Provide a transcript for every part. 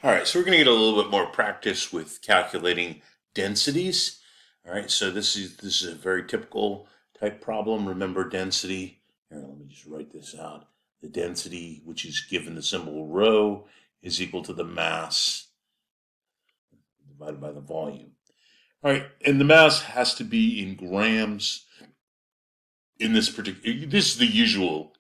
All right, so we're going to get a little bit more practice with calculating densities. All right, so this is a very typical type problem. Remember density. Here, let me just write this out. The density, which is given the symbol rho, is equal to the mass divided by the volume. All right, and the mass has to be in grams in this particular. This is the usual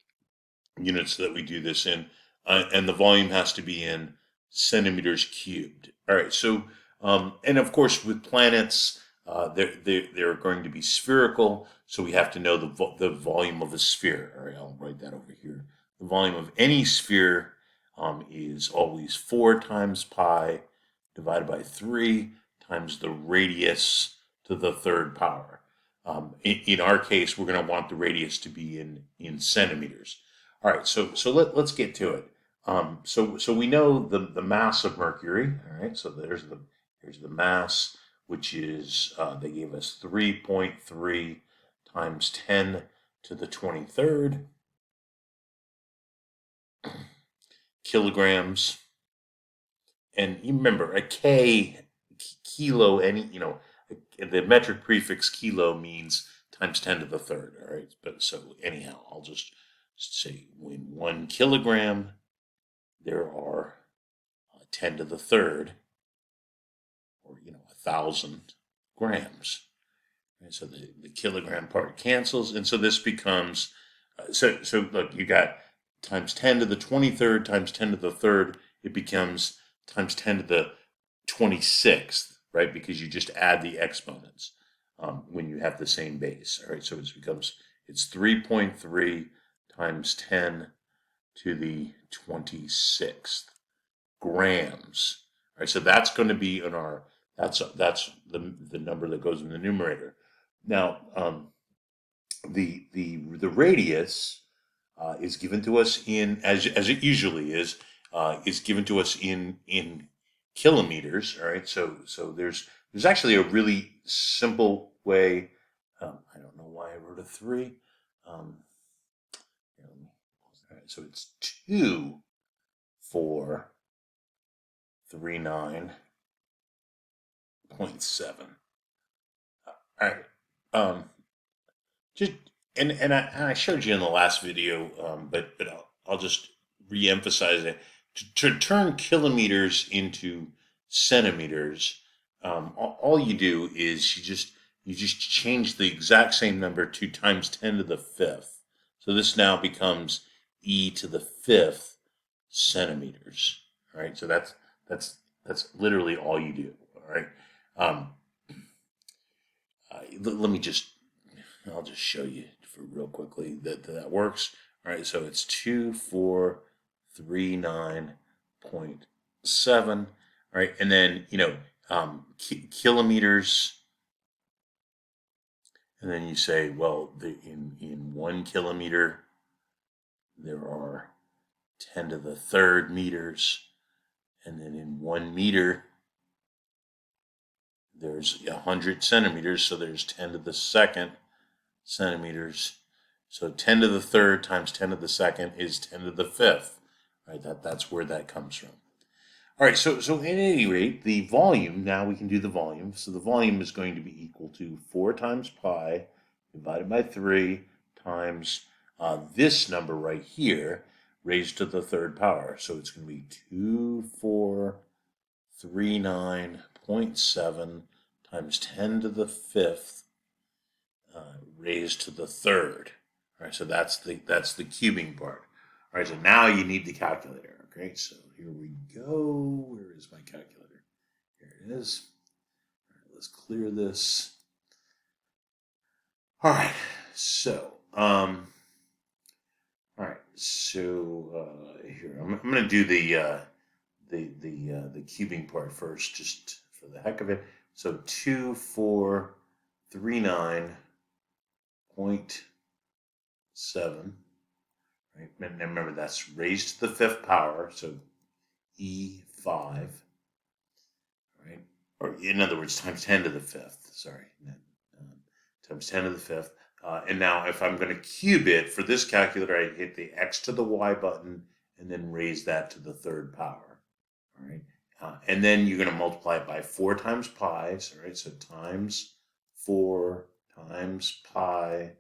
units that we do this in, and the volume has to be in centimeters cubed. All right, so and of course with planets, they're going to be spherical, so we have to know the volume of a sphere. All right, I'll write that over here. The volume of any sphere is always 4 times pi divided by 3 times the radius to the third power. In our case, we're going to want the radius to be in centimeters. All right, so let's get to it. So we know the mass of Mercury. All right, so here's the mass, which is they gave us 3.3 times 10 to the 23rd kilograms. And you remember a kilo, the metric prefix kilo means times 10 to the third. All right, but so anyhow, I'll just say in 1 kilogram there are 10 to the third, or 1,000 grams. And so the kilogram part cancels, and so this becomes so look, you got times 10 to the 23rd times 10 to the third. It becomes times 10 to the 26th, right? Because you just add the exponents when you have the same base. All right, so it's 3.3 times 10 to the 26th grams. All right, so that's going to be in our that's the number that goes in the numerator. Now, the radius is given to us in as it usually is given to us in kilometers. All right, so there's actually a really simple way. I don't know why I wrote a 3. Here, all right, so it's 2, 4, 3, 9.7. All right. Just and I showed you in the last video, but I'll just reemphasize it. To turn kilometers into centimeters, all you do is you just change the exact same number 2 times 10 to the fifth. So this now becomes e to the fifth centimeters. All right. So that's literally all you do. All right. Um, let me I'll just show you for real quickly that works. All right, so it's 2439.7. All right, and then kilometers, and then you say, well, in 1 kilometer there are 10 to the third meters, and then in 1 meter there's 100 centimeters, so there's 10 to the second centimeters. So 10 to the third times 10 to the second is 10 to the fifth. Right? That's where that comes from. All right, so at any rate, the volume, now we can do the volume. So the volume is going to be equal to 4 times pi divided by 3 times this number right here raised to the third power. So it's going to be 2439.7 times 10 to the fifth raised to the third. All right, so that's the cubing part. All right, so now you need the calculator. Okay, so here we go. Where is my calculator? Here it is. All right, let's clear this. All right, so here I'm going to do the cubing part first, just for the heck of it. So 2439.7. Right, and remember that's raised to the fifth power, so E5, right? Or in other words, times 10 to the fifth. Sorry, times 10 to the fifth. And now, if I'm going to cube it for this calculator, I hit the X to the Y button and then raise that to the third power. All right. And then you're going to multiply it by 4 times pi. So, right, so times 4 times pi,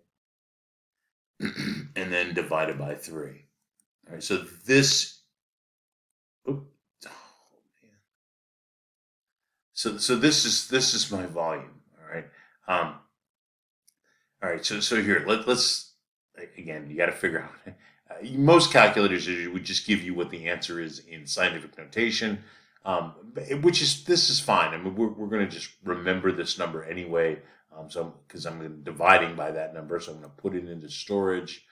and then divided by 3. All right, so this, oh man. So this is my volume. All right. All right. So here let's again, you got to figure out. Most calculators would just give you what the answer is in scientific notation, which is this is fine. I mean, we're going to just remember this number anyway. So because I'm dividing by that number, so I'm going to put it into storage.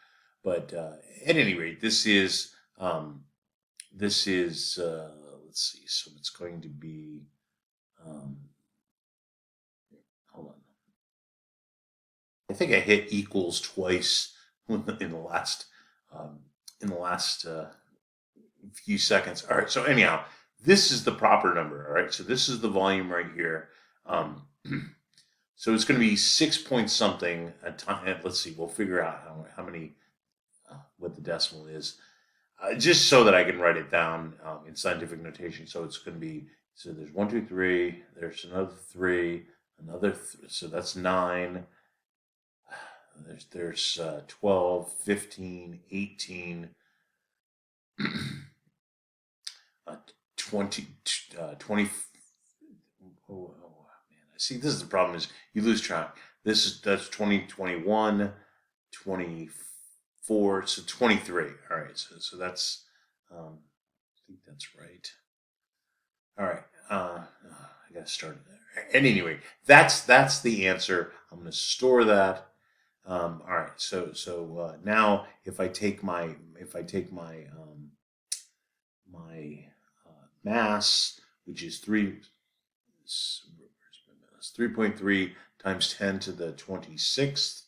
But at any rate, this is let's see. So it's going to be um, hold on. I think I hit equals twice in the last um, few seconds. All right. So anyhow, this is the proper number. All right. So this is the volume right here. So it's going to be 6 point something a time. Let's see. We'll figure out how many what the decimal is, just so that I can write it down in scientific notation. So it's going to be there's 1, 2, 3. There's another 3. So that's 9. There's 12, 15, 18, 20, 20. Oh man, see, this is the problem is you lose track. That's 20, 21, 24, so 23. All right, so that's I think that's right. All right, I got to start there. And anyway, that's the answer. I'm going to store that. All right, so now if I take my mass, which is 3.3 times 10 to the 26th.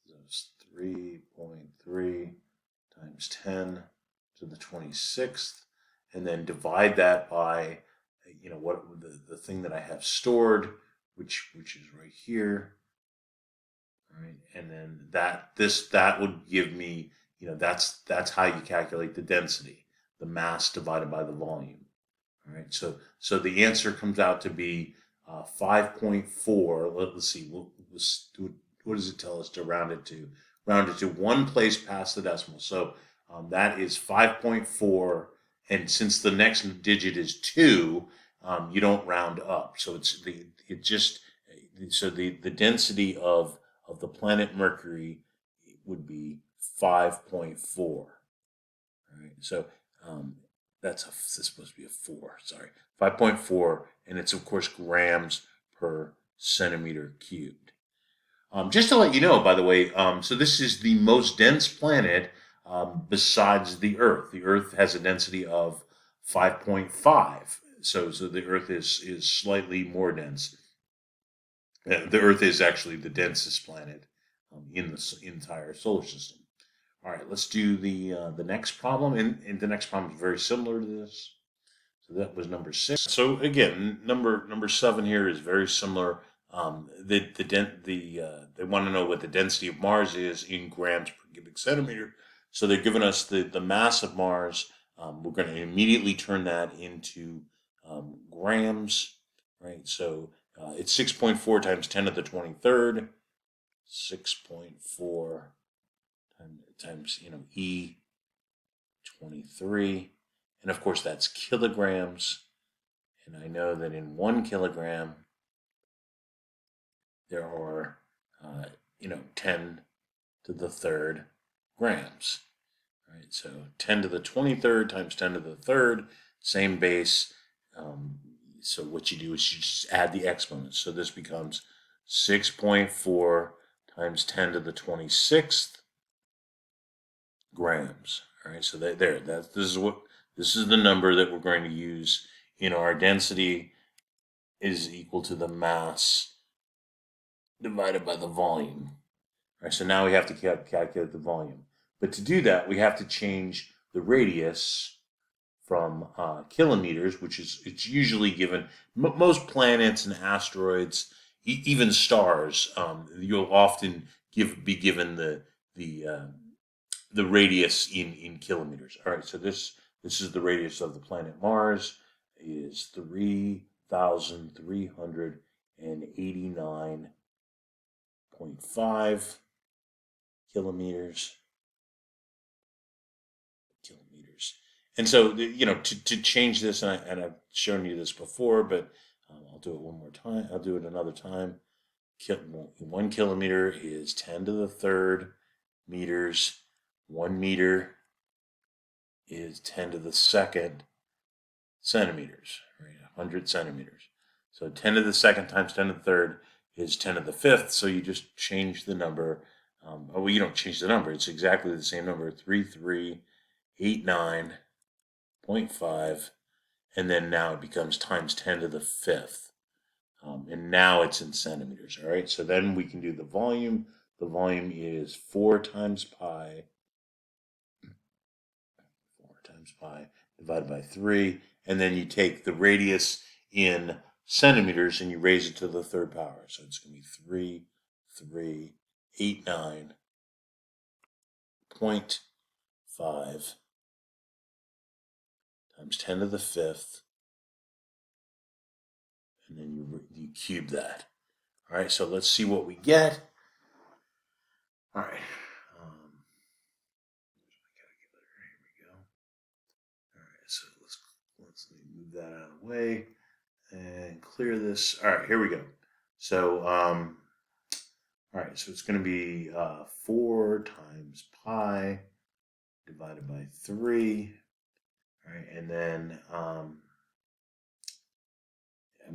That's 3.3 times 10 to the 26th, and then divide that by what the thing that I have stored, which is right here. Right, and then that would give me, that's how you calculate the density, the mass divided by the volume. All right, so the answer comes out to be 5.4. Let's see, what does it tell us to round it to? Round it to one place past the decimal. So that is 5.4, and since the next digit is 2, you don't round up. So the density of the planet Mercury would be 5.4. All right, so this is supposed to be a 4. Sorry, 5.4, and it's of course grams per centimeter cubed. Just to let you know, by the way, so this is the most dense planet besides the Earth. The Earth has a density of 5.5. So the Earth is slightly more dense. The Earth is actually the densest planet in the entire solar system. All right, let's do the next problem, and the next problem is very similar to this. So that was number 6. So again, number 7 here is very similar. They want to know what the density of Mars is in grams per cubic centimeter. So they're giving us the mass of Mars. We're going to immediately turn that into grams, right? So it's 6.4 times 10 to the 23rd. 6.4 times E 23, and of course that's kilograms. And I know that in 1 kilogram there are 10 to the third grams. All right, so 10 to the 23rd times 10 to the third, same base. So what you do is you just add the exponents. So this becomes 6.4 times 10 to the 26th grams. All right, so this is the number that we're going to use in our density is equal to the mass divided by the volume. All right, so now we have to calculate the volume. But to do that, we have to change the radius from kilometers, which is it's usually given. Most planets and asteroids, even stars, you'll often be given the radius in kilometers. All right, so this is the radius of the planet Mars. is 3,389.5 kilometers. And so, to change this, and I've shown you this before, but I'll do it one more time. I'll do it another time. 1 kilometer is 10 to the third meters. 1 meter is 10 to the second centimeters, right? 100 centimeters. So 10 to the second times 10 to the third is 10 to the fifth. So you just change the number. Well, you don't change the number. It's exactly the same number, 3,389.5. And then now it becomes times 10 to the fifth. And now it's in centimeters, all right? So then we can do the volume. The volume is 4 times pi divided by 3. And then you take the radius in centimeters and you raise it to the third power. So it's going to be 3,389.5 times 10 to the fifth. And then you cube that. All right, so let's see what we get. All right. Here we go. All right, so let's move that out of the way and clear this. All right, here we go. So, all right, so it's going to be 4 times pi divided by 3. All right, and then,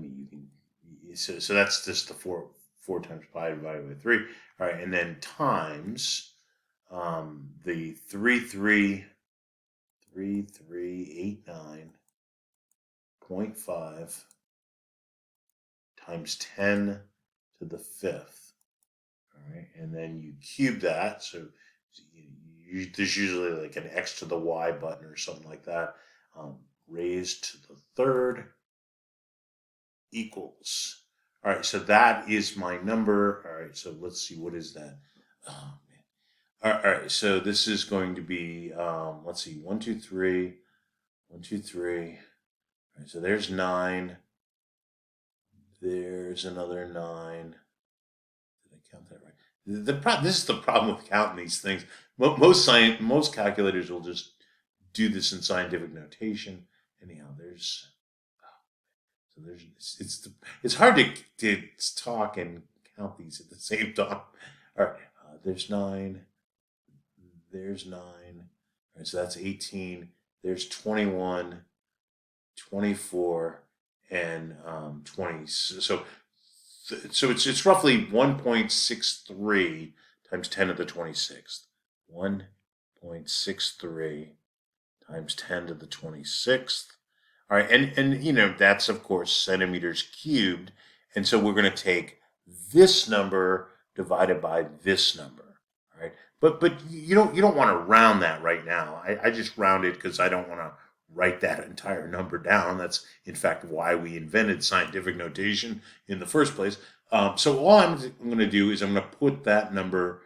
you can, so that's just the 4 times pi divided by 3. All right, and then times the 3,389.5 times 10 to the fifth. All right, and then you cube that. So there's usually like an X to the Y button or something like that. Raised to the third equals. All right, so that is my number. All right, so let's see, what is that? Oh, man. All right, so this is going to be, let's see, 1, 2, 3, 1, 2, 3. All right, so there's 9. There's another 9. Did I count that right? This is the problem with counting these things. Most calculators will just do this in scientific notation. Anyhow, it's hard to talk and count these at the same time. All right, there's 9. There's 9. All right, so that's 18. There's 21, 24, and 20. So it's roughly 1.63 times 10 to the 26th. 1.63 times 10 to the 26th. All right, and that's of course centimeters cubed, and so we're going to take this number divided by this number. All right, but you don't want to round that right now. I just round it because I don't want to write that entire number down. That's in fact why we invented scientific notation in the first place. So all I'm going to do is I'm going to put that number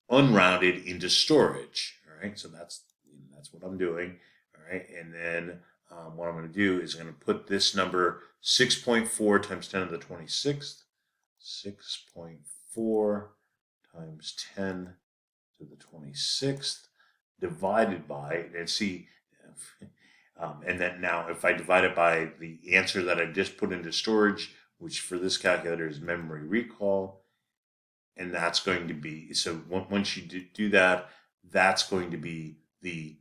unrounded into storage. All right, so that's what I'm doing. All right, and then what I'm going to do is I'm going to put this number 6.4 times 10 to the 26th. 6.4 times 10 to the 26th divided by, and see, and then now if I divide it by the answer that I just put into storage, which for this calculator is memory recall, and that's going to be, so once you do that, that's going to be the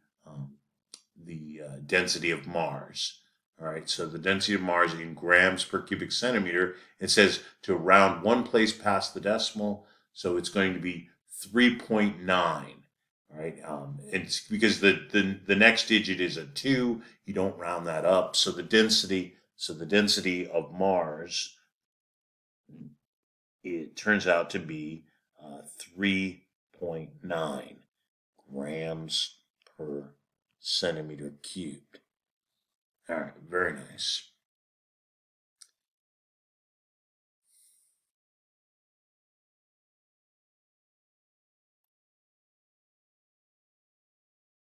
density of Mars. All right, so the density of Mars in grams per cubic centimeter, it says to round one place past the decimal, so it's going to be 3.9. All right, it's because the next digit is a 2. You don't round that up. So the density of Mars, it turns out to be 3.9 grams per centimeter cubed. All right, very nice.